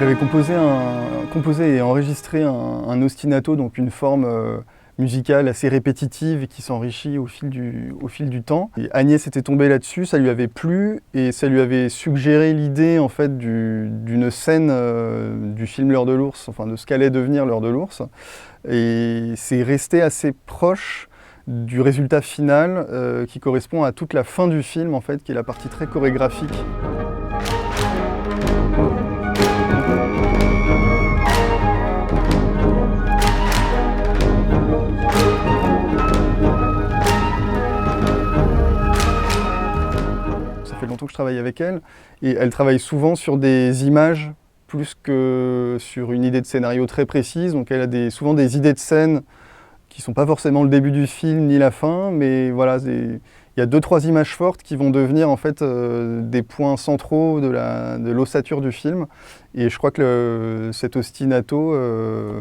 J'avais composé et enregistré un ostinato, donc une forme musicale assez répétitive et qui s'enrichit au fil du temps. Et Agnès était tombée là-dessus, ça lui avait plu et ça lui avait suggéré l'idée en fait d'une scène du film L'Heure de l'ours, enfin de ce qu'allait devenir L'Heure de l'ours. Et c'est resté assez proche du résultat final qui correspond à toute la fin du film en fait, qui est la partie très chorégraphique. Ça fait longtemps que je travaille avec elle et elle travaille souvent sur des images plus que sur une idée de scénario très précise. Donc elle a souvent des idées de scène qui ne sont pas forcément le début du film ni la fin, mais voilà, il y a 2-3 images fortes qui vont devenir en fait des points centraux de l'ossature du film. Et je crois que cet ostinato,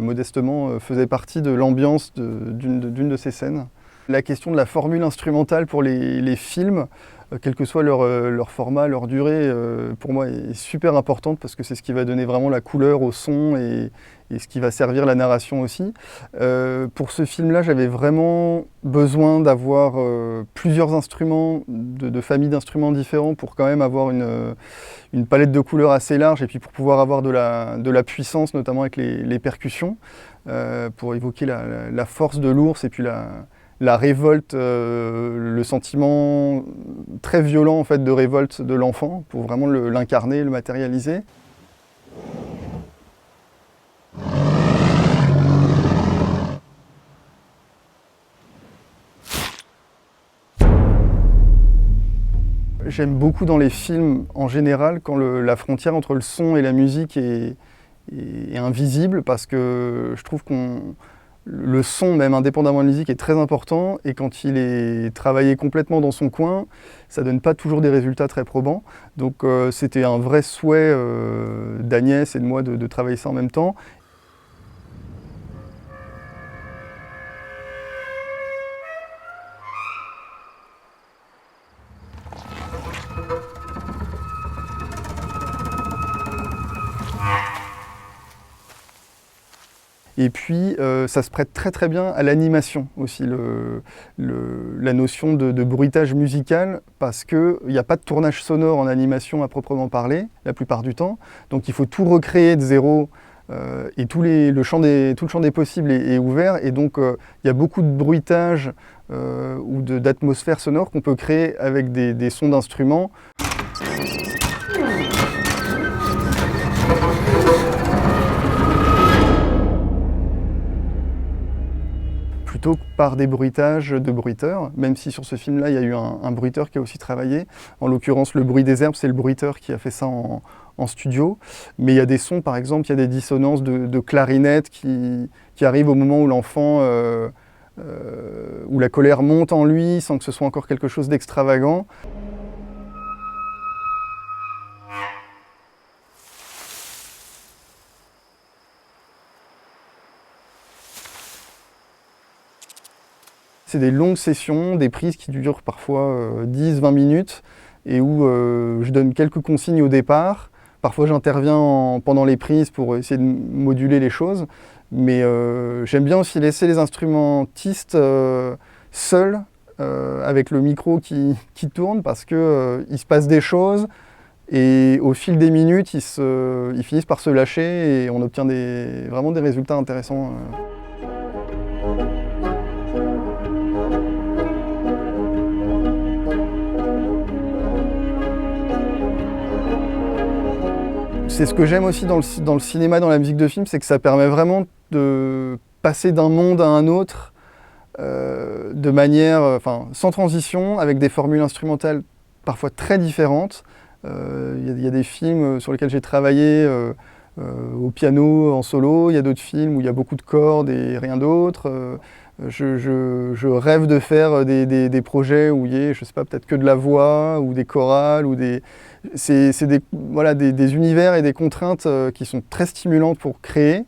modestement, faisait partie de l'ambiance d'une de ces scènes. La question de la formule instrumentale pour les films, quel que soit leur format, leur durée, pour moi est super importante parce que c'est ce qui va donner vraiment la couleur au son et ce qui va servir la narration aussi. Pour ce film-là, j'avais vraiment besoin d'avoir plusieurs instruments, de familles d'instruments différents pour quand même avoir une palette de couleurs assez large et puis pour pouvoir avoir de la puissance, notamment avec les percussions, pour évoquer la force de l'ours et puis la révolte, le sentiment très violent en fait, de révolte de l'enfant, pour vraiment l'incarner, le matérialiser. J'aime beaucoup dans les films en général quand la frontière entre le son et la musique est invisible, parce que je trouve le son, même indépendamment de la musique, est très important et quand il est travaillé complètement dans son coin, ça ne donne pas toujours des résultats très probants. Donc c'était un vrai souhait d'Agnès et de moi de travailler ça en même temps. Et puis, ça se prête très très bien à l'animation aussi, la notion de bruitage musical, parce qu'il n'y a pas de tournage sonore en animation à proprement parler, la plupart du temps. Donc il faut tout recréer de zéro, et tout le champ des possibles est ouvert. Et donc il y a beaucoup de bruitage ou d'atmosphère sonore qu'on peut créer avec des sons d'instruments. Plutôt que par des bruitages de bruiteurs, même si sur ce film-là, il y a eu un bruiteur qui a aussi travaillé. En l'occurrence, Le bruit des herbes, c'est le bruiteur qui a fait ça en studio. Mais il y a des sons, par exemple, il y a des dissonances de clarinette qui arrivent au moment où l'enfant, où la colère monte en lui, sans que ce soit encore quelque chose d'extravagant. C'est des longues sessions, des prises qui durent parfois 10-20 minutes et où je donne quelques consignes au départ. Parfois j'interviens pendant les prises pour essayer de moduler les choses, mais j'aime bien aussi laisser les instrumentistes seuls avec le micro qui tourne, parce qu'il se passe des choses et au fil des minutes ils finissent par se lâcher et on obtient vraiment des résultats intéressants. C'est ce que j'aime aussi dans le cinéma, dans la musique de film, c'est que ça permet vraiment de passer d'un monde à un autre de manière, sans transition, avec des formules instrumentales parfois très différentes. Il y a des films sur lesquels j'ai travaillé au piano en solo, il y a d'autres films où il y a beaucoup de cordes et rien d'autre. Je rêve de faire des projets où il y a, je sais pas, peut-être que de la voix ou des chorales ou c'est des univers et des contraintes qui sont très stimulantes pour créer.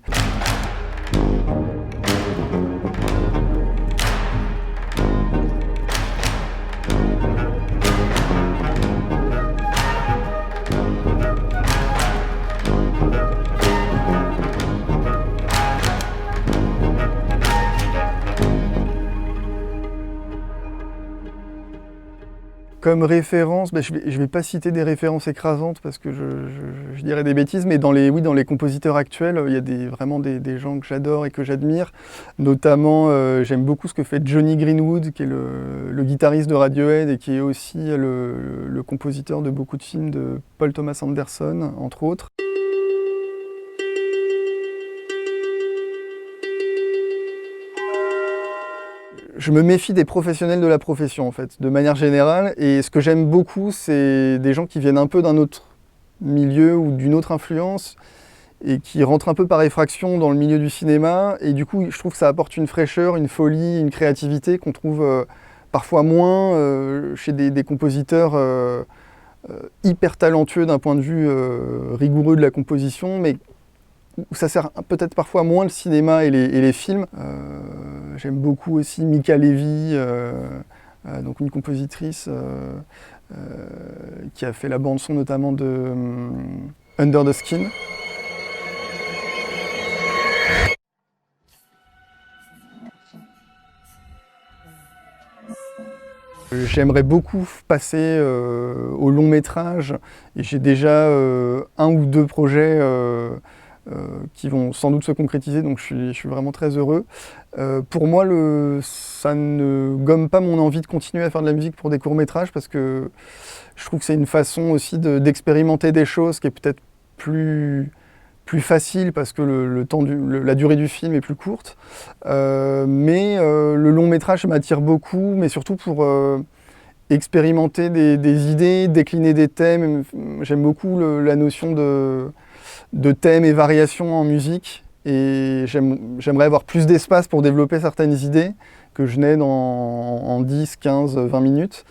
Comme référence, je vais pas citer des références écrasantes parce que je dirais des bêtises, mais dans les compositeurs actuels, il y a vraiment des gens que j'adore et que j'admire. Notamment, j'aime beaucoup ce que fait Jonny Greenwood, qui est le guitariste de Radiohead et qui est aussi le compositeur de beaucoup de films de Paul Thomas Anderson, entre autres. Je me méfie des professionnels de la profession, en fait, de manière générale. Et ce que j'aime beaucoup, c'est des gens qui viennent un peu d'un autre milieu ou d'une autre influence et qui rentrent un peu par effraction dans le milieu du cinéma. Et du coup, je trouve que ça apporte une fraîcheur, une folie, une créativité qu'on trouve parfois moins chez des compositeurs hyper talentueux d'un point de vue rigoureux de la composition, mais où ça sert peut-être parfois moins le cinéma et les films. J'aime beaucoup aussi Mica Levi, donc une compositrice qui a fait la bande-son notamment de Under the Skin. J'aimerais beaucoup passer au long métrage et j'ai déjà un ou deux projets qui vont sans doute se concrétiser, donc je suis vraiment très heureux. Pour moi, ça ne gomme pas mon envie de continuer à faire de la musique pour des courts-métrages parce que je trouve que c'est une façon aussi d'expérimenter des choses qui est peut-être plus facile parce que la durée du film est plus courte. Mais le long-métrage m'attire beaucoup, mais surtout pour expérimenter des idées, décliner des thèmes. J'aime beaucoup la notion de thèmes et variations en musique et j'aimerais avoir plus d'espace pour développer certaines idées que je n'ai en 10, 15, 20 minutes.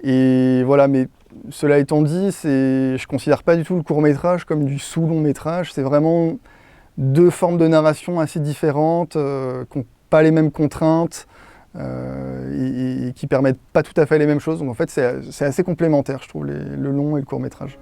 Et voilà, mais cela étant dit, je ne considère pas du tout le court-métrage comme du sous-long métrage. C'est vraiment deux formes de narration assez différentes, qui n'ont pas les mêmes contraintes et qui ne permettent pas tout à fait les mêmes choses. Donc en fait, c'est assez complémentaire, je trouve, le long et le court-métrage.